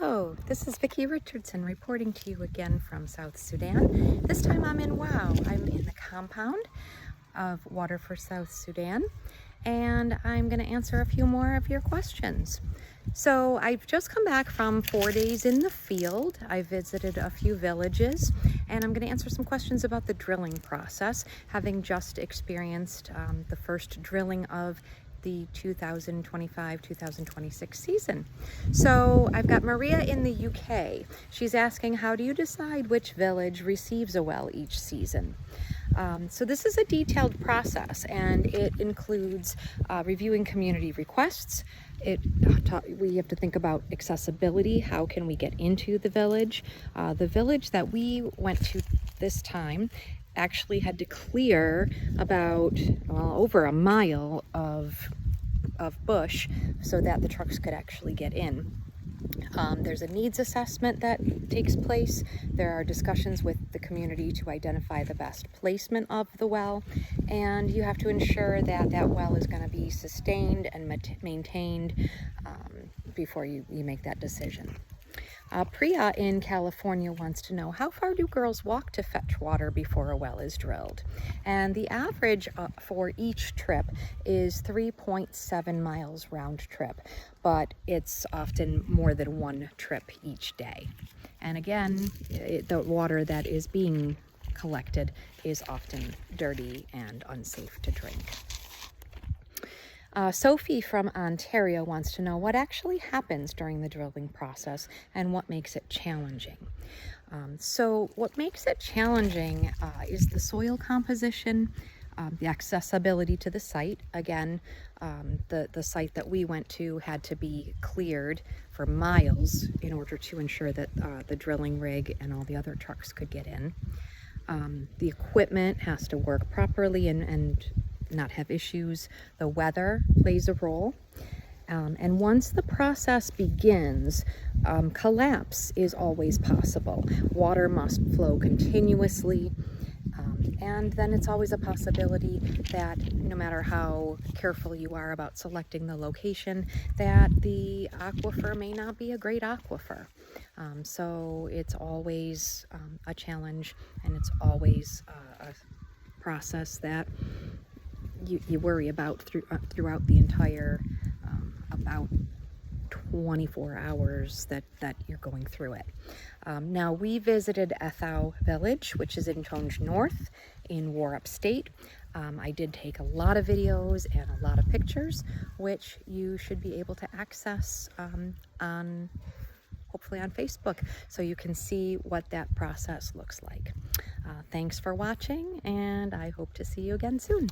Hello, this is Vicki Richardson reporting to you again from South Sudan. This time I'm in I'm in the compound of Water for South Sudan, and I'm going to answer a few more of your questions. So I've just come back from 4 days in the field. I visited a few villages, and I'm going to answer some questions about the drilling process, having just experienced the first drilling of the 2025-2026 season. So I've got Maria in the UK. She's asking, how do you decide which village receives a well each season? So this is a detailed process, and it includes reviewing community requests. We have to think about accessibility. How can we get into the village? The village that we went to this time actually had to clear about over a mile of bush so that the trucks could actually get in. There's a needs assessment that takes place. There are discussions with the community to identify the best placement of the well, and you have to ensure that that well is going to be sustained and maintained before you make that decision. Priya in California wants to know, how far do girls walk to fetch water before a well is drilled? And the average for each trip is 3.7 miles round trip, but it's often more than one trip each day. And again, the water that is being collected is often dirty and unsafe to drink. Sophie from Ontario wants to know what actually happens during the drilling process and what makes it challenging. So what makes it challenging is the soil composition, the accessibility to the site. Again, the site that we went to had to be cleared for miles in order to ensure that the drilling rig and all the other trucks could get in. The equipment has to work properly and not have issues. The weather plays a role. And once the process begins, collapse is always possible. Water must flow continuously. And then it's always a possibility that no matter how careful you are about selecting the location, that the aquifer may not be a great aquifer. So it's always a challenge, and it's always a process that you worry about throughout the entire about 24 hours that you're going through it. Now, we visited Ethau village, which is in Tonge North in Warrap State. I did take a lot of videos and a lot of pictures, which you should be able to access hopefully on Facebook, so you can see what that process looks like. Thanks for watching, and I hope to see you again soon.